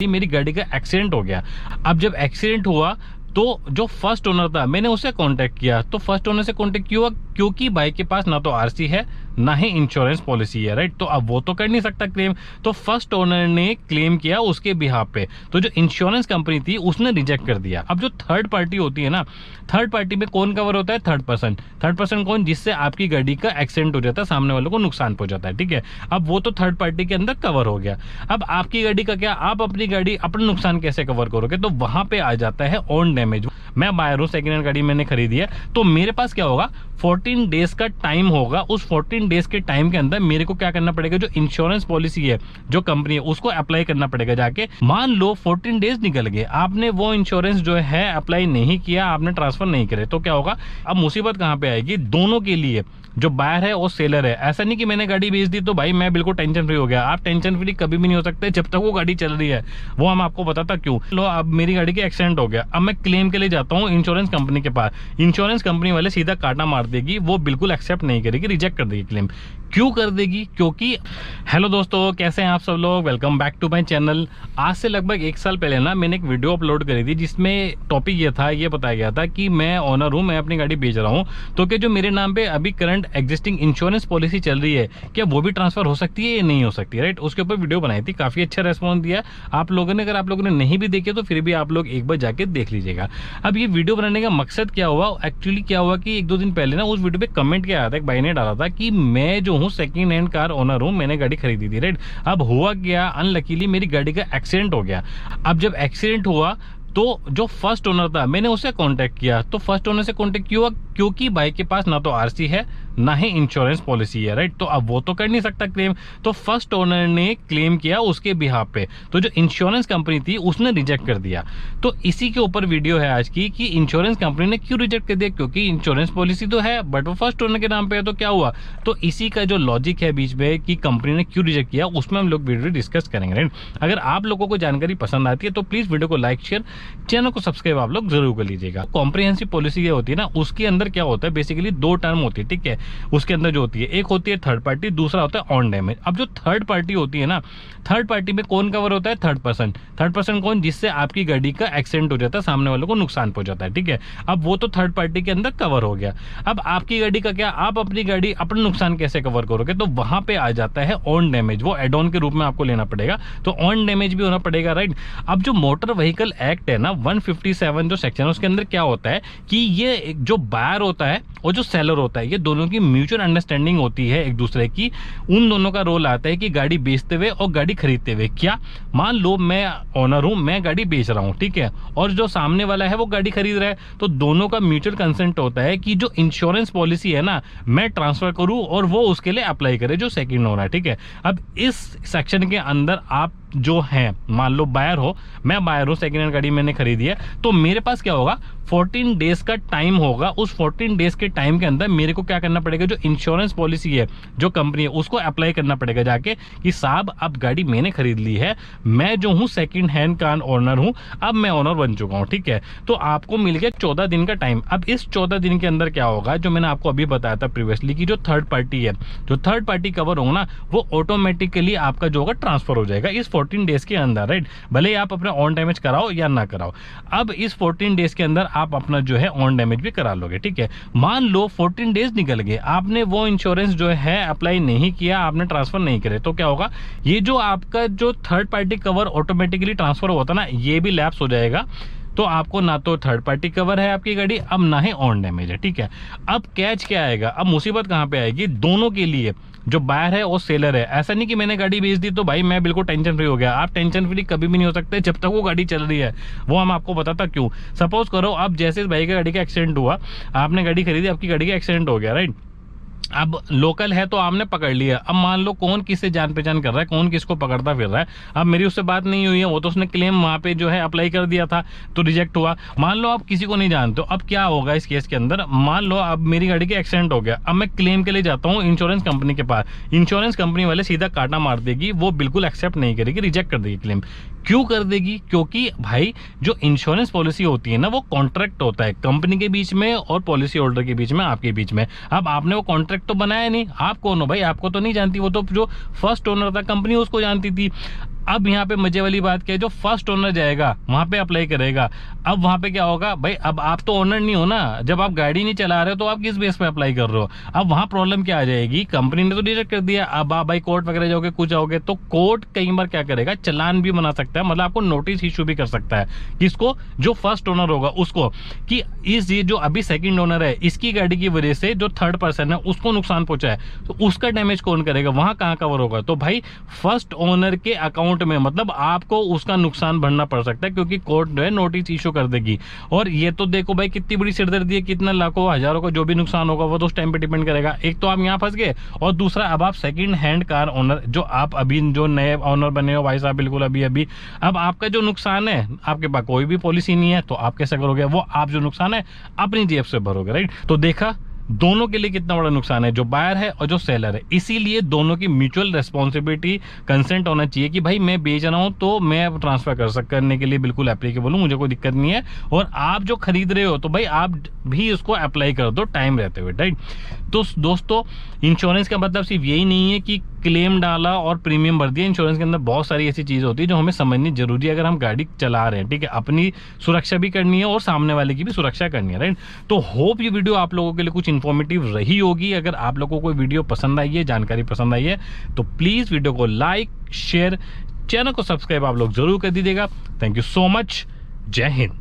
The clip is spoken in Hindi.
मेरी गाड़ी का एक्सीडेंट हो गया। अब जब एक्सीडेंट हुआ तो जो फर्स्ट ओनर था मैंने उससे कांटेक्ट किया, तो फर्स्ट ओनर से कांटेक्ट किया क्योंकि भाई के पास ना तो आरसी है ना ही इंश्योरेंस पॉलिसी है, राइट। तो अब वो तो कर नहीं सकता क्लेम, तो फर्स्ट ओनर ने क्लेम किया उसके बिहाफ पे, तो जो इंश्योरेंस कंपनी थी उसने रिजेक्ट कर दिया। अब जो थर्ड पार्टी होती है ना, थर्ड पार्टी में कौन कवर होता है? थर्ड पर्सन कौन? जिससे आपकी गाड़ी का एक्सीडेंट हो जाता है, सामने वालों को नुकसान पहुंचाता है, ठीक है। अब वो तो थर्ड पार्टी के अंदर कवर हो गया। अब आपकी गाड़ी का क्या, आप अपनी गाड़ी अपना नुकसान कैसे कवर करोगे? तो वहां पे आ जाता है ऑन डैमेज। मैं बायर हूं, सेकेंड हैंड गाड़ी मैंने खरीदी है, तो मेरे पास क्या होगा, 14 डेज का टाइम होगा। उस 14 डेज के टाइम के अंदर मेरे को क्या करना पड़ेगा, जो इंश्योरेंस पॉलिसी है जो कंपनी है उसको अप्लाई करना पड़ेगा जाके। मान लो 14 डेज निकल गए, आपने वो इंश्योरेंस जो है अप्लाई नहीं किया, आपने ट्रांसफर नहीं करे, तो क्या होगा? अब मुसीबत कहां पे आएगी? दोनों के लिए, जो बायर है और सेलर है। ऐसा नहीं कि मैंने गाड़ी बेच दी तो भाई मैं बिल्कुल टेंशन फ्री हो गया। आप टेंशन फ्री कभी भी नहीं हो सकते जब तक वो गाड़ी चल रही है। वो हम आपको बताता क्यों। लो, अब मेरी गाड़ी के एक्सीडेंट हो गया, अब मैं क्लेम के लिए जाता हूँ इंश्योरेंस कंपनी के पास। इंश्योरेंस कंपनी वाले सीधा काटा मार देगी, वो बिल्कुल एक्सेप्ट नहीं करेगी, रिजेक्ट कर देगी क्लेम। क्यों कर देगी? क्योंकि हेलो दोस्तों, कैसे हैं आप सब लोग? Welcome back to my channel. आज से लगभग 1 साल पहले ना मैंने एक वीडियो अपलोड करी थी जिसमें टॉपिक ये था, ये बताया गया था कि मैं ओनर हूं, मैं अपनी गाड़ी बेच रहा हूं, तो कि जो मेरे नाम पे अभी करंट एग्जिस्टिंग इंश्योरेंस पॉलिसी चल रही है क्या वो भी ट्रांसफर हो सकती है या नहीं हो सकती, राइट। उसके ऊपर वीडियो बनाई थी, काफी अच्छा रेस्पॉन्स दिया आप लोगों ने। अगर आप लोगों ने नहीं भी देखे तो फिर भी आप लोग एक बार जाके देख लीजिएगा। अब ये वीडियो बनाने का मकसद क्या हुआ, एक्चुअली क्या हुआ कि 1-2 दिन पहले ना उस वीडियो पे कमेंट क्या आया था, एक भाई ने डाला था कि मैं जो हूँ सेकंड हैंड कार ओनर हूँ, मैंने गाड़ी खरीदी थी, राइट। अब हुआ क्या, अनलकीली मेरी गाड़ी का एक्सीडेंट हो गया। अब जब एक्सीडेंट हुआ तो जो फर्स्ट ओनर था मैंने उससे कांटेक्ट किया, तो फर्स्ट ओनर से कांटेक्ट किया क्योंकि भाई के पास ना तो आरसी है ना ही इंश्योरेंस पॉलिसी है, राइट। तो अब वो तो कर नहीं सकता क्लेम, तो फर्स्ट ओनर ने क्लेम किया उसके बिहाफ पे, तो जो इंश्योरेंस कंपनी थी उसने रिजेक्ट कर दिया। तो इसी के ऊपर वीडियो है आज की कि इंश्योरेंस कंपनी ने क्यों रिजेक्ट कर दिया, क्योंकि इंश्योरेंस पॉलिसी तो है बट वो फर्स्ट ओनर के नाम पे है, तो क्या हुआ। तो इसी का जो लॉजिक है बीच में कि कंपनी ने क्यों रिजेक्ट किया, उसमें हम लोग वीडियो डिस्कस करेंगे, राइट। अगर आप लोगों को जानकारी पसंद आती है तो प्लीज वीडियो को लाइक शेयर, चैनल को सब्सक्राइब आप लोग जरूर कर लीजिएगा। कॉम्प्रिहेंसिव पॉलिसी ये होती है ना, उसके अंदर क्या होता है, बेसिकली 2 टर्म होती है, ठीक है। उसके अंदर जो होती है, एक होती है थर्ड पार्टी, दूसरा होता है ऑन डैमेज। अब जो थर्ड पार्टी होती है ना, थर्ड पार्टी में कौन कवर होता है? थर्ड पर्सन कौन? जिससे आपकी गाड़ी का एक्सीडेंट हो जाता है, सामने वालों को नुकसान पहुंचाता है, ठीक है। अब वो तो थर्ड पार्टी के अंदर कवर हो गया। अब आपकी गाड़ी का क्या, आप अपनी गाड़ी अपना नुकसान कैसे कवर करोगे? तो वहां पे आ जाता है ऑन डैमेज, वो एड ऑन के रूप में आपको लेना पड़ेगा, तो ऑन डैमेज भी होना पड़ेगा, राइट। अब जो मोटर व्हीकल एक्ट है ना 157 जो सेक्शन है, उसके अंदर क्या होता है कि ये जो बायर होता है और जो सेलर होता है, ये दोनों की म्यूचुअल अंडरस्टैंडिंग होती है एक दूसरे की। उन दोनों का रोल आता है कि गाड़ी बेचते हुए और गाड़ी खरीदते हुए। क्या, मान लो मैं ओनर हूं, मैं गाड़ी बेच रहा हूं, ठीक है, और जो सामने वाला है वो गाड़ी खरीद रहा है, तो दोनों का म्यूचुअल कंसेंट होता है कि जो इंश्योरेंस पॉलिसी है ना मैं ट्रांसफर करूं और वो उसके लिए अप्लाई करे जो सेकंड ओनर है, ठीक है। अब इस सेक्शन के अंदर आप जो है, मान लो बायर हो, मैं बायर हूं, सेकंड हैंड गाड़ी मैंने खरीदी है, तो मेरे पास क्या होगा, 14 डेज का टाइम होगा। उस 14 डेज के टाइम के अंदर मेरे को क्या करना पड़ेगा, जो इंश्योरेंस पॉलिसी है जो कंपनी है उसको अप्लाई करना पड़ेगा जाके कि साहब अब गाड़ी मैंने खरीद ली है, मैं जो हूं सेकंड हैंड कार ओनर हूं, अब मैं ओनर बन चुका हूं, ठीक है। तो आपको मिल गया 14 दिन का टाइम। अब इस 14 दिन के अंदर क्या होगा, जो मैंने आपको अभी बताया था प्रीवियसली कि जो थर्ड पार्टी है, जो थर्ड पार्टी कवर होगा ना, वो ऑटोमेटिकली आपका जो होगा ट्रांसफर हो जाएगा इस 14 डेज के अंदर, राइट। भले ही आप अपना ऑन डैमेज कराओ या ना कराओ, अब इस 14 डेज के अंदर आप अपना जो है ऑन डैमेज भी करा लोगे, ठीक है। मान लो 14 डेज निकल गए, आपने वो इंश्योरेंस जो है अप्लाई नहीं किया, आपने ट्रांसफर नहीं करे, तो क्या होगा, ये जो आपका जो third party cover automatically transfer होता ना, ये भी लैप्स हो जाएगा। तो आपको ना तो थर्ड पार्टी कवर है आपकी गाड़ी, अब ना ही ऑन डैमेज है, ठीक है। अब कैच क्या आएगा, अब मुसीबत कहां पे आएगी, दोनों के लिए, जो बायर है और सेलर है। ऐसा नहीं कि मैंने गाड़ी बेच दी तो भाई मैं बिल्कुल टेंशन फ्री हो गया। आप टेंशन फ्री कभी भी नहीं हो सकते जब तक वो गाड़ी चल रही है। वो हम आपको बताता क्यों। सपोज करो अब जैसे इस भाई की गाड़ी का एक्सीडेंट हुआ, आपने गाड़ी खरीदी, आपकी गाड़ी का एक्सीडेंट हो गया, राइट। अब लोकल है तो आपने पकड़ लिया, अब मान लो कौन किससे जान पहचान कर रहा है, कौन किसको पकड़ता फिर रहा है। अब मेरी उससे बात नहीं हुई है, वो तो उसने क्लेम वहां पे जो है अप्लाई कर दिया था तो रिजेक्ट हुआ। मान लो आप किसी को नहीं जानते हो, अब क्या होगा इस केस के अंदर, मान लो अब मेरी गाड़ी का एक्सीडेंट हो गया, अब मैं क्लेम के लिए जाता हूँ इंश्योरेंस कंपनी के पास। इंश्योरेंस कंपनी वाले सीधा काटा मार देगी, वो बिल्कुल एक्सेप्ट नहीं करेगी, रिजेक्ट कर देगी क्लेम। क्यों कर देगी, क्योंकि भाई जो इंश्योरेंस पॉलिसी होती है ना, वो कॉन्ट्रैक्ट होता है कंपनी के बीच में और पॉलिसी होल्डर के बीच में, आपके बीच में। अब आपने वो कॉन्ट्रैक्ट तो बनाया नहीं, आप कौन हो भाई, आपको तो नहीं जानती, वो तो जो फर्स्ट ओनर था कंपनी उसको जानती थी। अब यहाँ पे मजे वाली बात क्या है, जो फर्स्ट ओनर जाएगा वहां पे अप्लाई करेगा। अब वहां पे क्या होगा भाई, अब आप तो ओनर नहीं हो ना, जब आप गाड़ी नहीं चला रहे हो तो आप किस बेस पे अप्लाई कर रहे हो। अब वहां प्रॉब्लम क्या आ जाएगी, कंपनी ने तो रिजेक्ट कर दिया, अब आप भाई कोर्ट वगैरह जाओगे, कुछ जाओगे तो कोर्ट कई बार क्या करेगा, चालान भी बना सकता है, मतलब आपको नोटिस इशू भी कर सकता है। किसको, जो फर्स्ट ओनर होगा उसको, कि इस ये जो अभी सेकंड ओनर है इसकी गाड़ी की वजह से जो थर्ड पर्सन है उसको नुकसान पहुंचा है, तो उसका डैमेज कौन करेगा, वहां कहां कवर होगा। तो भाई फर्स्ट ओनर के अकाउंट में मतलब आपको उसका नुकसान भरना पड़ सकता है, क्योंकि कोर्ट जो है नोटिस इशू कर देगी। और ये तो देखो भाई कितनी बड़ी सिरदर्दी है, कितना लाखों हजारों का जो भी नुकसान होगा वो तो उस टाइम पे डिपेंड करेगा। एक तो आप यहाँ फंस गए, और दूसरा अब आप सेकंड हैंड कार ओनर, जो आप अभी जो नए ओनर बने हो भाई साहब, बिल्कुल अभी अभी, अब आपका जो नुकसान है, आपके पास कोई भी पॉलिसी नहीं है, तो आप कैसे करोगे, वो आप जो नुकसान है अपनी जेब से भरोगे, राइट। तो देखा दोनों के लिए कितना बड़ा नुकसान है, जो बायर है और जो सेलर है। इसीलिए दोनों की म्यूचुअल रिस्पॉन्सिबिलिटी, कंसेंट होना चाहिए कि भाई मैं बेच रहा हूं तो मैं अब ट्रांसफर करने के लिए बिल्कुल एप्लीकेबल हूं, मुझे कोई दिक्कत नहीं है। और आप जो खरीद रहे हो तो भाई आप भी उसको अप्लाई कर दो टाइम रहते हुए, राइट। तो दोस्तों इंश्योरेंस का मतलब सिर्फ यही नहीं है कि क्लेम डाला और प्रीमियम भर दिया। इंश्योरेंस के अंदर बहुत सारी ऐसी चीज होती है जो हमें समझनी जरूरी है अगर हम गाड़ी चला रहे हैं, ठीक है। अपनी सुरक्षा भी करनी है और सामने वाले की भी सुरक्षा करनी है, राइट। तो होप ये वीडियो आप लोगों के लिए कुछ इन्फॉर्मेटिव रही होगी। अगर आप लोगों को वीडियो पसंद आई है, जानकारी पसंद आई है, तो प्लीज वीडियो को लाइक, शेयर, चैनल को सब्सक्राइब आप लोग जरूर कर दीजिएगा। Thank you so much. जय हिंद।